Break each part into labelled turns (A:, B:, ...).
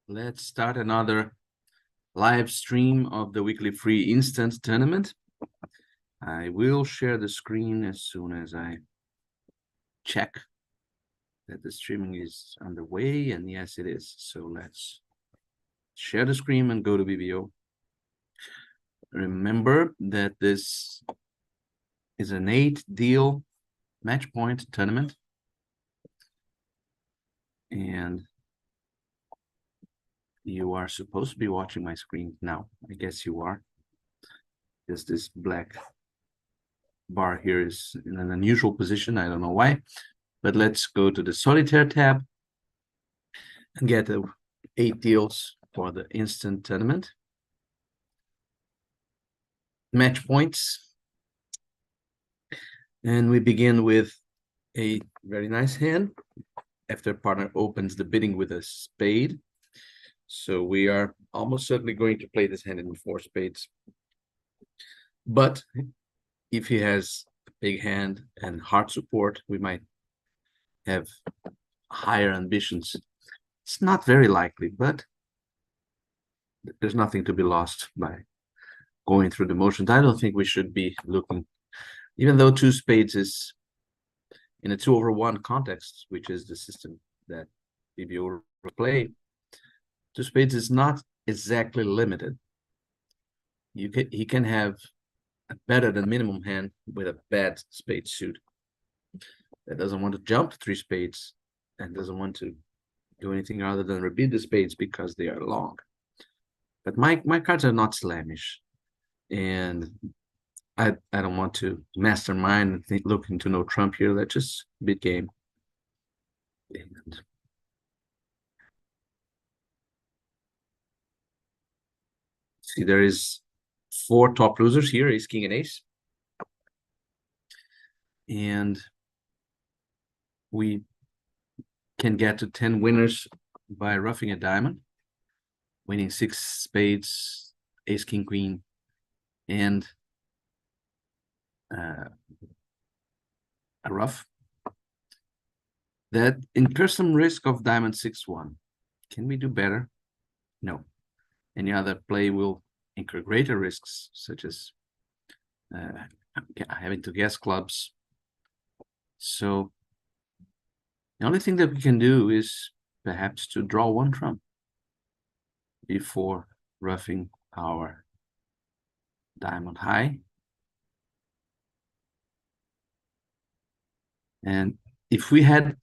A: Let's start another live stream of the weekly free instant tournament. I will share the screen as soon as I check that the streaming is underway, and yes, it is. So let's share the screen and go to BBO. Remember that this is an 8-deal match point tournament, and you are supposed to be watching my screen now. I guess you are. Because this black bar here is in an unusual position. I don't know why, but let's go to the solitaire tab and get the 8 deals for the instant tournament. Match points. And we begin with a very nice hand after partner opens the bidding with a spade. So we are almost certainly going to play this hand in 4 spades. But if he has a big hand and heart support, we might have higher ambitions. It's not very likely, but there's nothing to be lost by going through the motions. I don't think we should be looking, even though 2 spades is in a 2/1 context, which is the system that BBO play. 2 spades is not exactly limited. He can have a better than minimum hand with a bad spade suit that doesn't want to jump 3 spades and doesn't want to do anything other than repeat the spades because they are long. But my cards are not slammish, and I don't want to mastermind and look into no trump here. Let's just bid game. And see, there is 4 top losers here: ace, king, and ace. And we can get to 10 winners by roughing a diamond, winning 6 spades, ace, king, queen, and a rough. That incurs some risk of diamond 6-1. Can we do better? No. Any other play will incur greater risks, such as having to guess clubs. So the only thing that we can do is perhaps to draw 1 trump before roughing our diamond high. And if we had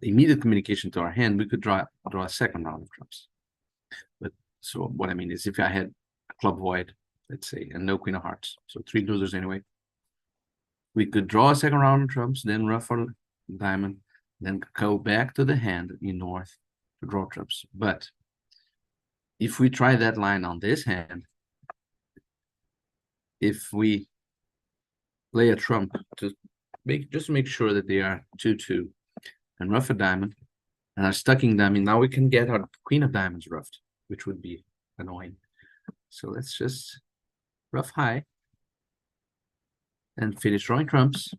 A: immediate communication to our hand, we could draw a second round of trumps. But so what I mean is, if I had a club void, let's say, and no queen of hearts, so 3 losers anyway, we could draw a second round of trumps, then rough our diamond, then go back to the hand in north to draw trumps. But if we try that line on this hand, if we play a trump to make sure that they are 2-2 and rough a diamond and are stucking diamond, now we can get our queen of diamonds roughed, which would be annoying. So let's just rough high and finish drawing trumps.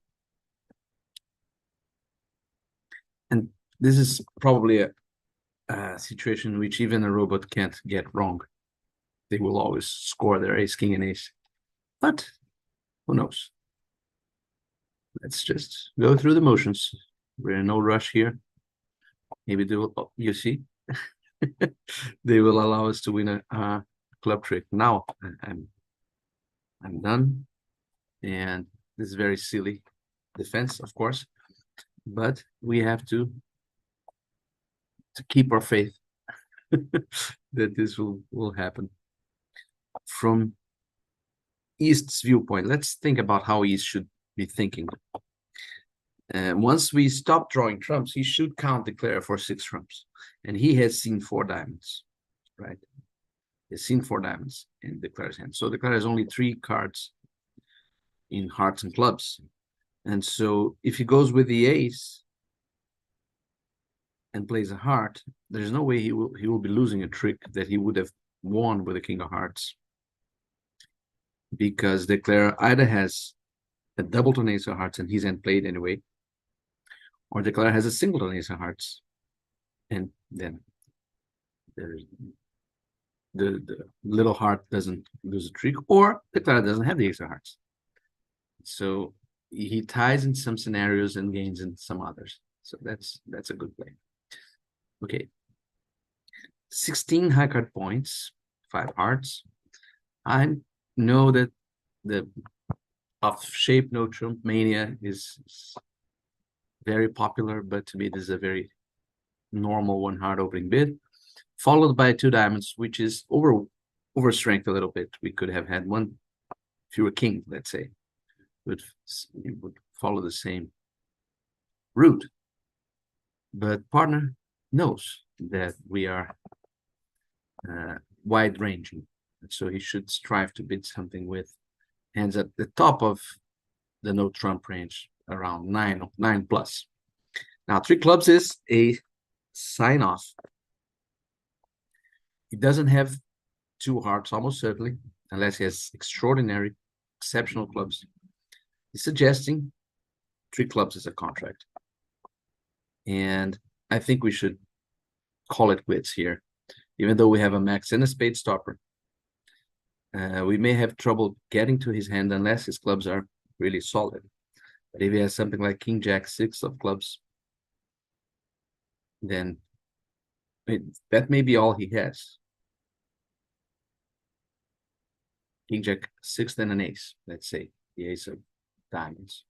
A: And this is probably a situation in which even a robot can't get wrong. They will always score their ace, king, and ace. But who knows? Let's just go through the motions. We're in no rush here. Maybe they will, oh, you see, they will allow us to win a club trick. Now I'm done. And this is very silly defense, of course, but we have to keep our faith that this will happen. From East's viewpoint, let's think about how East should be thinking. Once we stop drawing trumps, he should count declare for 6 trumps, and he has seen 4 diamonds, right? He's seen 4 diamonds in declare's hand. So declare has only 3 cards in hearts and clubs, and so if he goes with the ace and plays a heart, there's no way he will be losing a trick that he would have won with the king of hearts, because declare either has a doubleton ace of hearts and his hand played anyway, or declare has a singleton ace of hearts, and then the little heart doesn't lose a trick, or the card doesn't have the ace of hearts. So he ties in some scenarios and gains in some others. So that's a good play. Okay. 16 high card points, 5 hearts. I know that the off shape no trump mania is very popular, but to me this is a very normal 1 heart opening bid, followed by 2 diamonds, which is over strength a little bit. We could have had 1 fewer king, let's say, but it would follow the same route. But partner knows that we are wide ranging, so he should strive to bid something with hands at the top of the no trump range, around 9 plus. Now 3 clubs is a sign off. He doesn't have 2 hearts, almost certainly, unless he has extraordinary, exceptional clubs. He's suggesting 3 clubs as a contract. And I think we should call it quits here. Even though we have a max and a spade stopper, we may have trouble getting to his hand unless his clubs are really solid. But if he has something like king jack 6 of clubs, then that may be all he has. King jack 6, then an ace, let's say the ace of diamonds,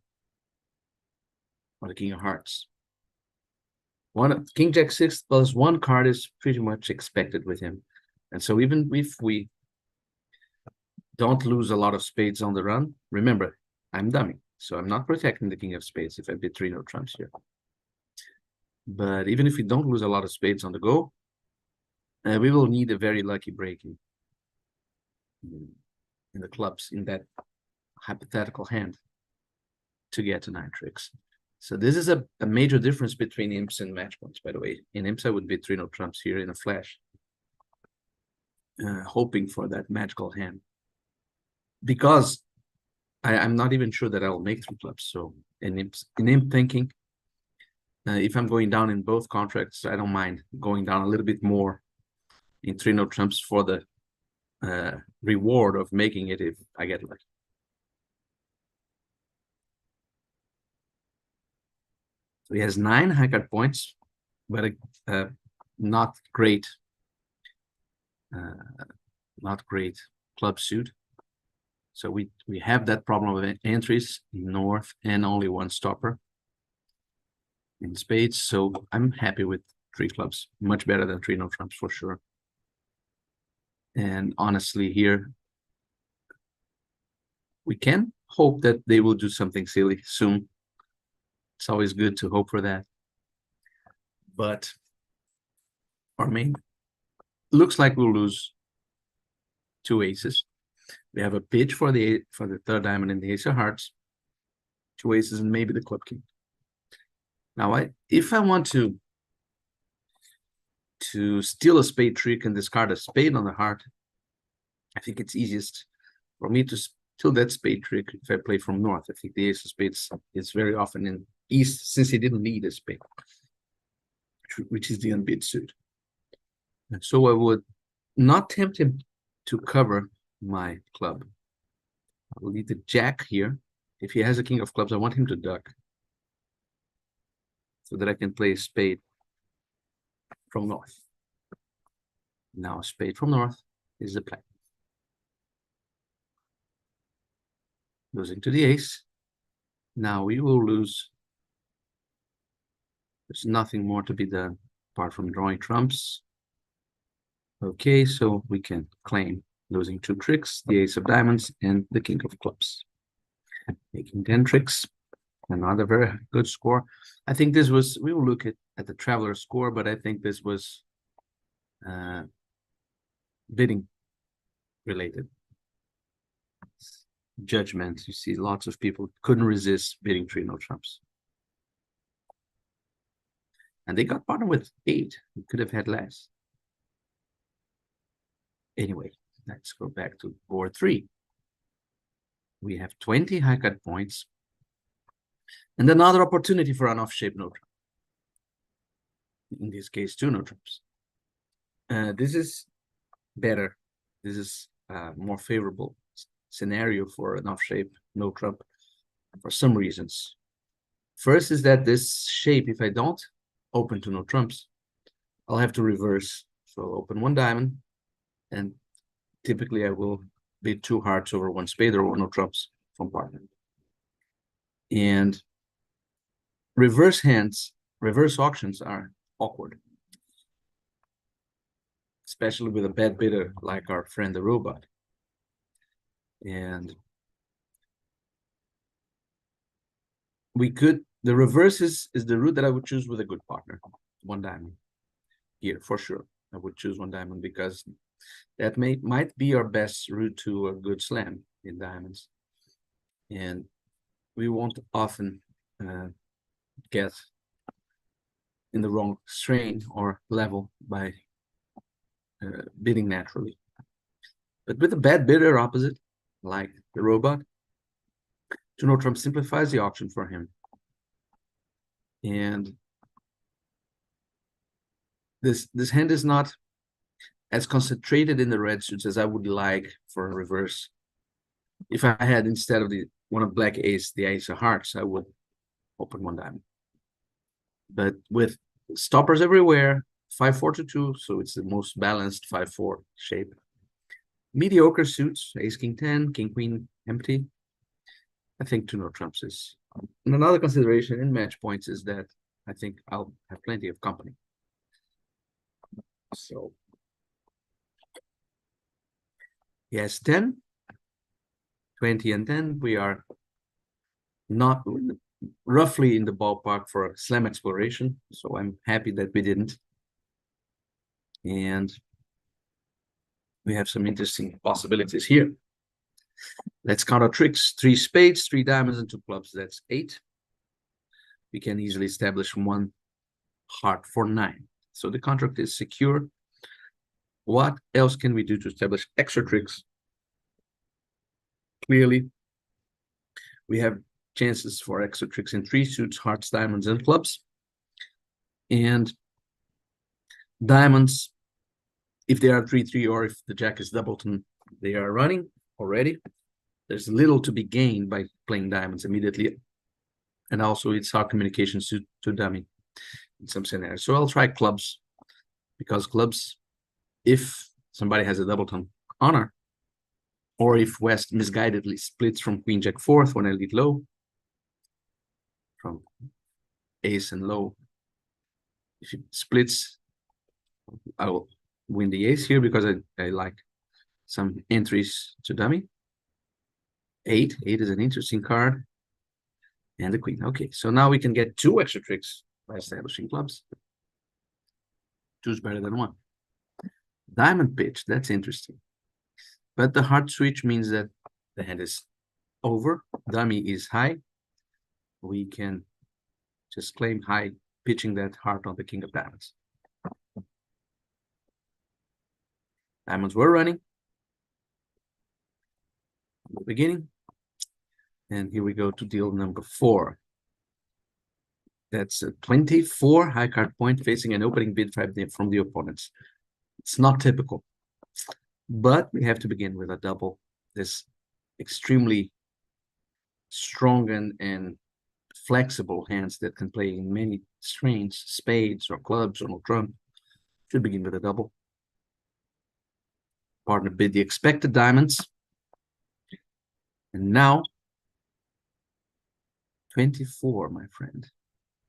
A: or the king of hearts. King jack 6 plus 1 card is pretty much expected with him. And so even if we don't lose a lot of spades on the run, remember, I'm dumming, so I'm not protecting the king of spades if I bid 3 no trumps here. But even if we don't lose a lot of spades on the go, we will need a very lucky break in the clubs in that hypothetical hand to get to 9 tricks. So this is a major difference between imps and match points, by the way. In imps, I would bid 3 no trumps here in a flash, hoping for that magical hand. Because I'm not even sure that I'll make 3 clubs. So in imp thinking, if I'm going down in both contracts, I don't mind going down a little bit more in 3 no trumps for the reward of making it if I get lucky. So he has 9 high card points, but not great club suit. So we have that problem of entries in north and only 1 stopper in spades. So I'm happy with 3 clubs, much better than 3 no trumps for sure. And honestly, here we can hope that they will do something silly soon. It's always good to hope for that. But our main looks like we'll lose 2 aces. We have a pitch for the 3rd diamond and the ace of hearts, 2 aces, and maybe the club king. Now, if I want to steal a spade trick and discard a spade on the heart, I think it's easiest for me to steal that spade trick if I play from north. I think the ace of spades is very often in east, since he didn't need a spade, which is the unbid suit. And so I would not tempt him to cover my club. I will leave the jack here. If he has a king of clubs, I want him to duck so that I can play a spade from north. Now a spade from north is the play. Losing to the ace. Now we will lose. There's nothing more to be done apart from drawing trumps. Okay, so we can claim losing 2 tricks, the ace of diamonds and the king of clubs. Making 10 tricks, another very good score. I think this was, we will look at the traveler score, but I think this was bidding related. Judgment, you see lots of people couldn't resist bidding 3 no trumps. And they got partnered with 8. We could have had less. Anyway, let's go back to board 3. We have 20 high card points and another opportunity for an off-shape no trump. In this case, 2 no trumps. This is better. This is more favorable scenario for an off shape, no trump, for some reasons. First is that this shape, if I don't open to no trumps, I'll have to reverse. So I'll open one diamond, and typically I will bid two hearts over one spade or no trumps from partner. And reverse hands, reverse auctions are awkward, especially with a bad bidder like our friend the robot. And we could, the reverse is the route that I would choose with a good partner. One diamond here for sure. I would choose one diamond because that might be our best route to a good slam in diamonds. And we won't often get in the wrong strain or level by bidding naturally. But with a bad bidder opposite, like the robot, Donald Trump simplifies the auction for him. And this hand is not as concentrated in the red suits as I would like for a reverse. If I had, instead of the one of black ace, the ace of hearts, I would open one diamond. But with stoppers everywhere, 5-4 to 2, so it's the most balanced 5-4 shape. Mediocre suits, ace king 10, king queen empty. I think two no trumps is. And another consideration in match points is that I think I'll have plenty of company. So yes, 10, 20 and 10, we are not roughly in the ballpark for a slam exploration. So I'm happy that we didn't. And we have some interesting possibilities here. Let's count our tricks. 3 spades, 3 diamonds, and 2 clubs. That's 8. We can easily establish 1 heart for 9. So the contract is secure. What else can we do to establish extra tricks? Clearly, we have chances for extra tricks in 3 suits, hearts, diamonds, and clubs. And diamonds, if they are 3-3 or if the jack is doubleton, they are running already. There's little to be gained by playing diamonds immediately. And also it's hard communication to dummy in some scenarios. So I'll try clubs, because clubs, if somebody has a doubleton honor, or if West misguidedly splits from queen jack fourth when I lead low, from ace and low, if it splits, I will win the ace here because I like some entries to dummy. 8 is an interesting card. And the queen. Okay, so now we can get 2 extra tricks by establishing clubs. 2 is better than 1. Diamond pitch, that's interesting. But the heart switch means that the hand is over. Dummy is high. We can just claim high, pitching that heart on the king of diamonds. Diamonds were running in the beginning. And here we go to deal number 4. That's a 24 high card point facing an opening bid from the opponents. It's not typical, but we have to begin with a double. This extremely strong and flexible hands that can play in many strains, spades or clubs or no trump, should begin with a double. Partner bid the expected diamonds. And now 24, my friend.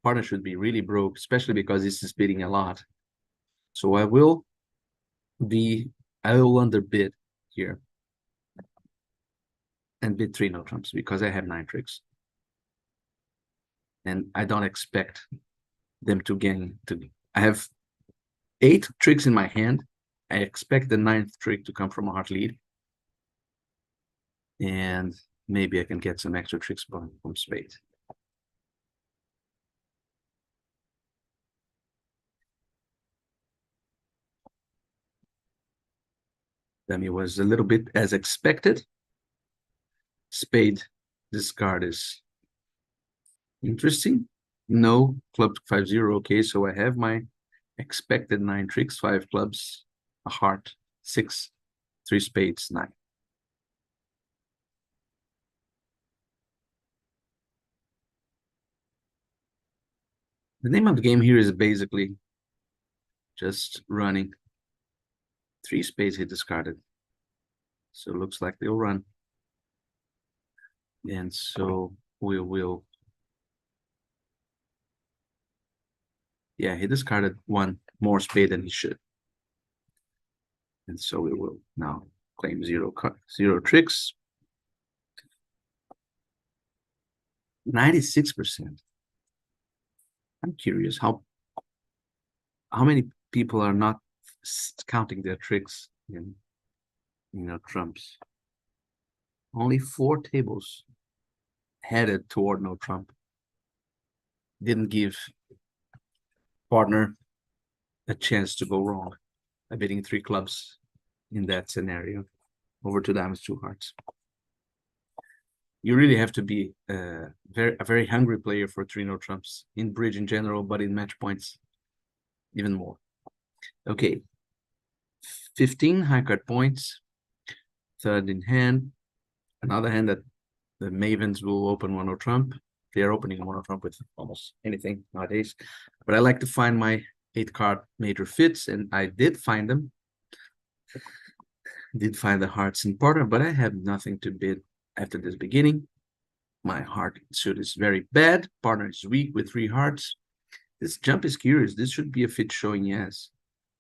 A: Partner should be really broke, especially because this is bidding a lot. So I will underbid here and bid 3 no trumps because I have 9 tricks. And I don't expect them to gain. I have 8 tricks in my hand. I expect the 9th trick to come from a heart lead. And maybe I can get some extra tricks from spades. Dummy was a little bit as expected. Spade, this card is interesting. No, club 5-0. Okay, so I have my expected 9 tricks, 5 clubs. a heart, 6, 3 spades, 9. The name of the game here is basically just running. 3 spades he discarded. So it looks like they'll run. And so we will. Yeah, he discarded 1 more spade than he should. And so we will now claim 0 tricks. 96%. I'm curious how many people are not counting their tricks in trumps. Only 4 tables headed toward no trump. Didn't give partner a chance to go wrong by bidding 3 clubs in that scenario. Over 2 diamonds, 2 hearts. You really have to be a very hungry player for 3 no trumps in bridge in general, but in match points even more. Okay, 15 high card points, 3rd in hand. Another hand that the Mavens will open 1 no trump. They are opening 1 no trump with almost anything nowadays. But I like to find my 8 card major fits, and I did find them. Did find the hearts in partner, but I have nothing to bid after this beginning. My heart suit is very bad. Partner is weak with 3 hearts. This jump is curious. This should be a fit showing yes.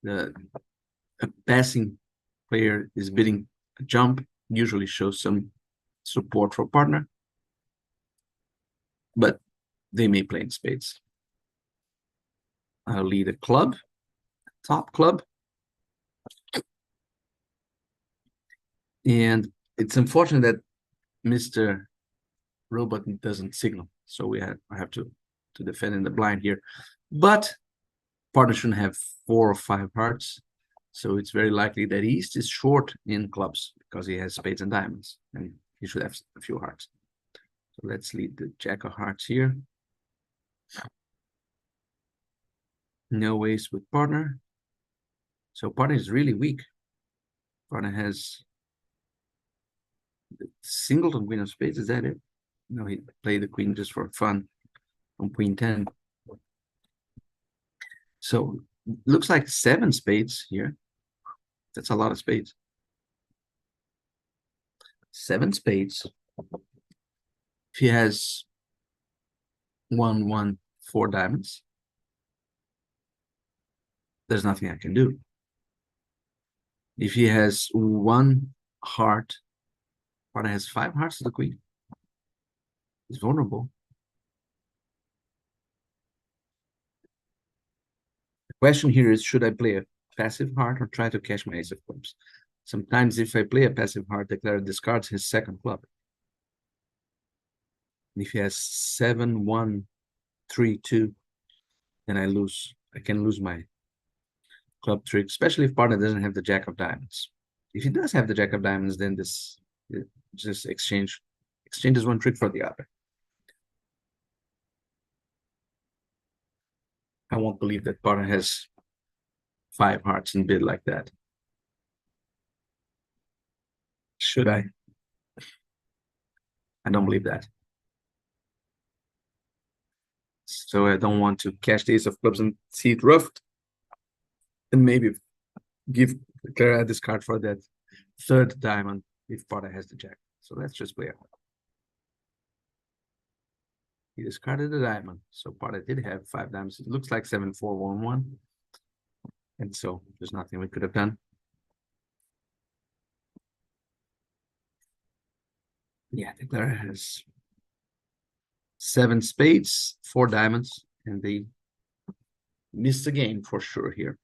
A: A passing player is bidding a jump, usually shows some support for partner, but they may play in spades. I'll lead a club, top club. And it's unfortunate that Mr. Robot doesn't signal. So I have to defend in the blind here. But partner shouldn't have 4 or 5 hearts. So it's very likely that East is short in clubs because he has spades and diamonds. And he should have a few hearts. So let's lead the Jack of Hearts here. No ace with partner. So partner is really weak. Partner has the singleton queen of spades. Is that it? No, he played the queen just for fun on queen 10. So looks like 7 spades here. That's a lot of spades. 7 spades. If he has 1, 1, 4 diamonds, there's nothing I can do. If he has 1 heart, partner has 5 hearts to the queen. He's vulnerable. The question here is, should I play a passive heart or try to cash my ace of clubs? Sometimes if I play a passive heart, declare discards his 2nd club. And if he has 7, 1, 3, 2, then I can lose my club trick, especially if partner doesn't have the Jack of diamonds. If he does have the Jack of diamonds, then this just exchanges 1 trick for the other. I won't believe that partner has 5 hearts in bid like that. Should I? I don't believe that. So I don't want to cash the ace of clubs and see it roughed. And maybe declare a discard for that 3rd diamond if partner has the Jack. So let's just play it. He discarded the diamond. So partner did have 5 diamonds. It looks like 7, 4, 1, 1. And so there's nothing we could have done. Yeah, declare has 7 spades, 4 diamonds, and they missed the game for sure here.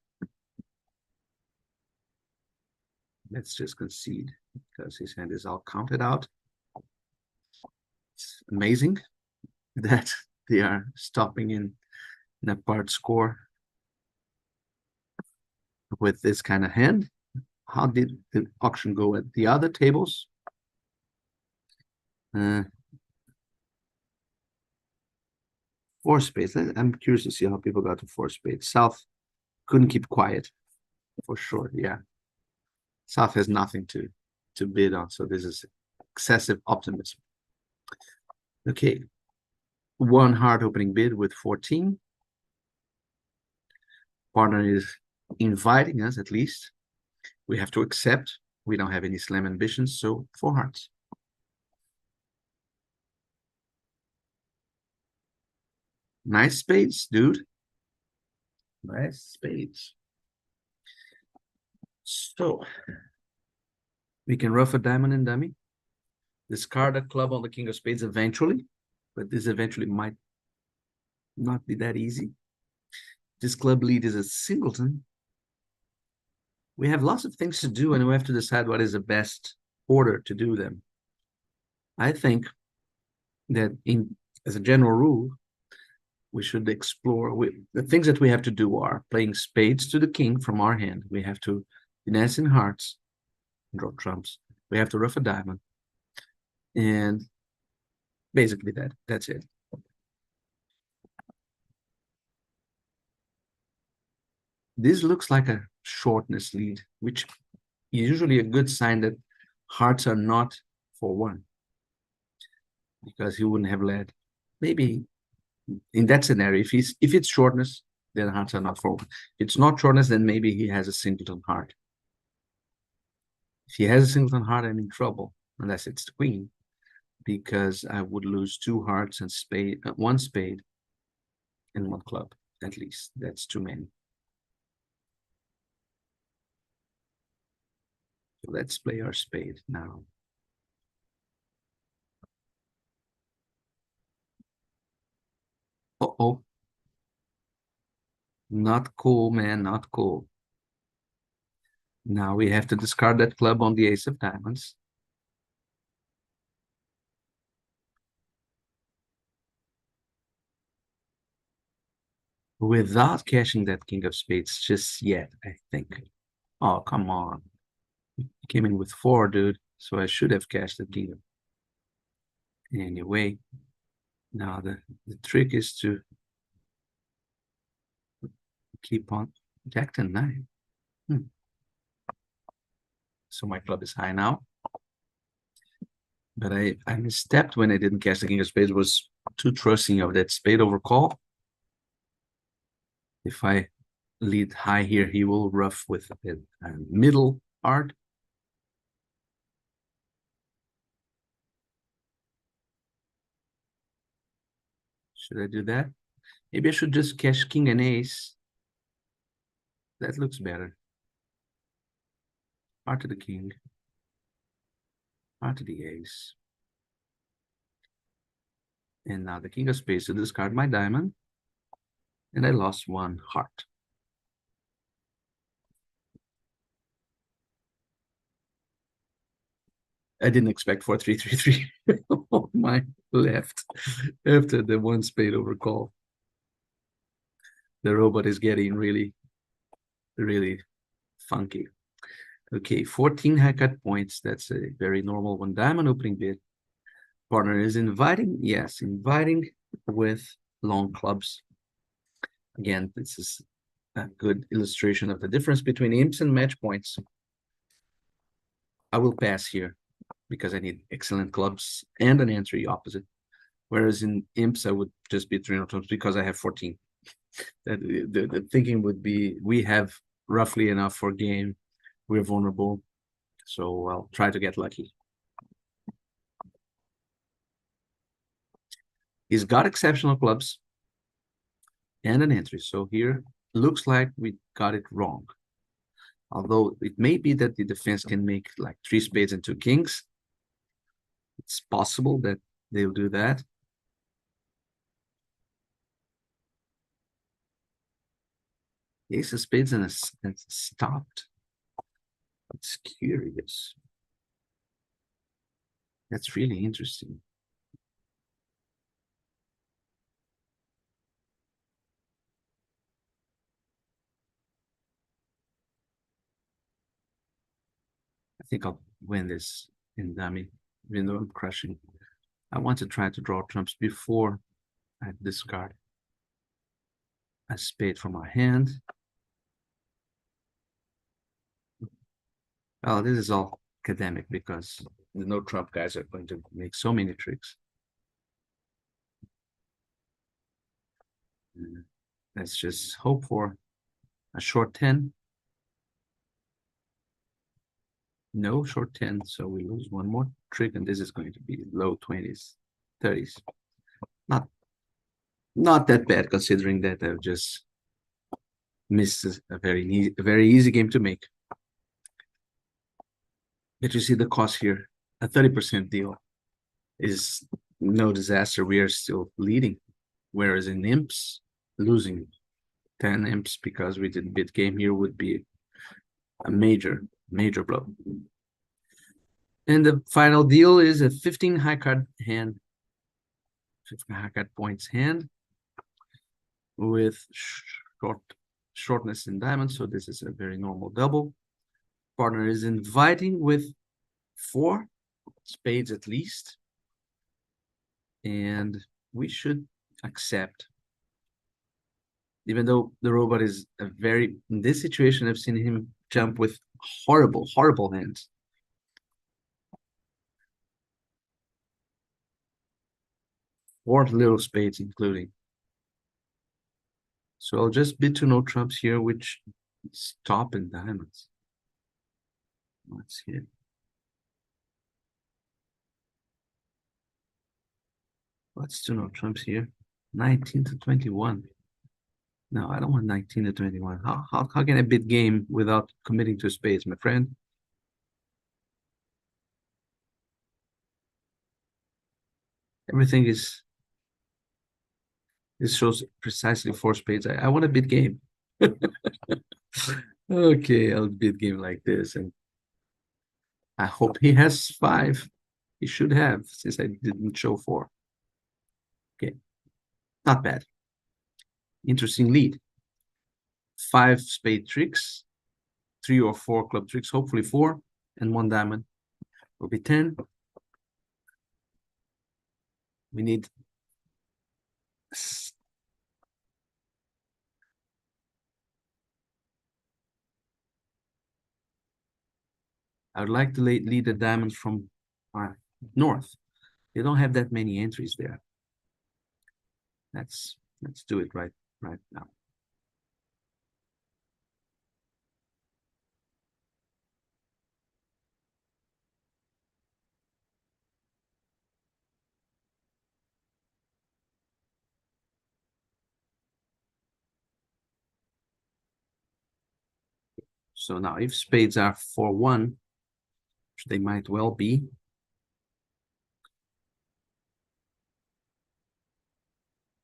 A: Let's just concede because his hand is all counted out. It's amazing that they are stopping in a part score with this kind of hand. How did the auction go at the other tables? 4 spades. I'm curious to see how people got to 4 spades. South couldn't keep quiet. for sure. Yeah, South has nothing to bid on, so this is excessive optimism. Okay, one hard opening bid with 14. Partner is inviting us at least. We have to accept. We don't have any slam ambitions, so 4 hearts. Nice spades, dude. Nice spades. So we can ruff a diamond and dummy. Discard a club on the king of spades eventually, but this eventually might not be that easy. This club lead is a singleton. We have lots of things to do, and we have to decide what is the best order to do them. I think that as a general rule, we should explore the things that we have to do are playing spades to the king from our hand. We have to finesse in hearts, draw trumps. We have to ruff a diamond, and basically that's it. This looks like a shortness lead, which is usually a good sign that hearts are not for one, because he wouldn't have led. Maybe in that scenario, if it's shortness, then hearts are not for one. If it's not shortness, then maybe he has a singleton heart. If he has a singleton heart, I'm in trouble, unless it's the queen, because I would lose 2 hearts and one spade and 1 club, at least. That's too many. So let's play our spade now. Uh-oh. Not cool, man, not cool. Now we have to discard that club on the ace of diamonds. Without cashing that king of spades just yet, I think. Oh, come on. He came in with 4, dude, so I should have cashed the king. Anyway, now the trick is to keep on jack 10-9. So my club is high now. But I misstepped when I didn't cash the king of spades. Was too trusting of that spade over call. If I lead high here, he will ruff with a middle art. Should I do that? Maybe I should just cash king and ace. That looks better. Heart to the king. Heart to the ace. And now the king of spades to discard my diamond. And I lost 1 heart. I didn't expect 4-3-3-3 on my left after the 1 spade over call. The robot is getting really, really funky. Okay, 14 haircut points. That's a very normal 1 diamond opening bid. Partner is inviting. Yes, inviting with long clubs. Again, this is a good illustration of the difference between imps and match points. I will pass here because I need excellent clubs and an entry opposite. Whereas in imps, I would just be 3 trumps because I have 14. The thinking would be we have roughly enough for game. We're vulnerable, so I'll try to get lucky. He's got exceptional clubs and an entry, so here looks like we got it wrong. Although it may be that the defense can make like 3 spades and 2 kings. It's possible that they'll do that. The ace of spades and stopped. It's curious. That's really interesting. I think I'll win this in dummy, even though I'm crushing. I want to try to draw trumps before I discard a spade from my hand. Oh, this is all academic because the no trump guys are going to make so many tricks. Let's just hope for a short 10. No short 10, so we lose one more trick, and this is going to be low 20s, 30s. Not that bad considering that I've just missed a very easy game to make. But you see the cost here, a 30% deal is no disaster. We are still leading, whereas in imps, losing 10 imps because we did bid game here would be a major blow. And the final deal is a 15 high card hand, 15 high card points hand with shortness in diamonds. So this is a very normal double. Partner is inviting with 4 spades at least, and we should accept. Even though the robot is in this situation, I've seen him jump with horrible hands. 4 little spades including. So I'll just bid to no trumps here, which is top in diamonds. Let's see it. Let's do no trumps here. 19 to 21. No, I don't want 19 to 21. How can I bid game without committing to spades, my friend? Everything is. This shows precisely 4 spades. I want a bid game. Okay, I'll bid game like this, and I hope he has 5. He should have, since I didn't show 4. Okay, not bad. Interesting lead. 5 spade tricks, 3 or 4 club tricks, hopefully 4, and 1 diamond will be 10. We need I would like to lead the diamonds from north. They don't have that many entries there. Let's do it right now. So now if spades are 4-1, which they might well be,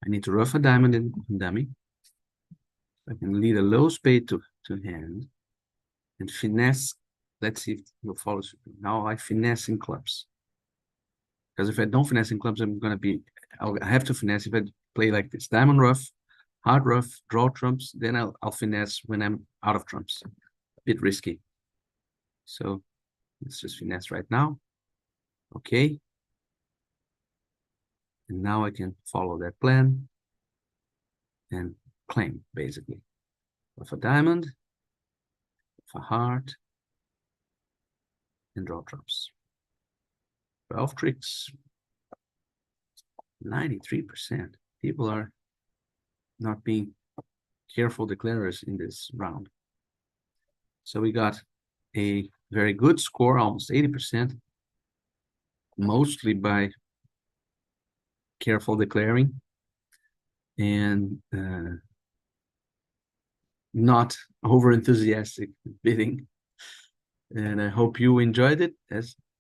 A: I need to ruff a diamond in dummy. I can lead a low spade to hand and finesse. Let's see if he'll follow suit. Now I finesse in clubs. Because if I don't finesse in clubs, I have to finesse if I play like this. Diamond ruff, hard ruff, draw trumps, then I'll finesse when I'm out of trumps. A bit risky. So let's just finesse right now. Okay. And now I can follow that plan and claim, basically. Of a diamond, of a heart, and draw trumps. 12 tricks. 93%. People are not being careful declarers in this round. So we got a very good score, almost 80%, mostly by careful declaring and not over enthusiastic bidding. And I hope you enjoyed it,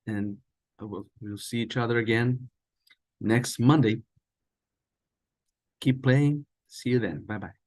A: and we'll see each other again next Monday. Keep playing. See you then. Bye-bye.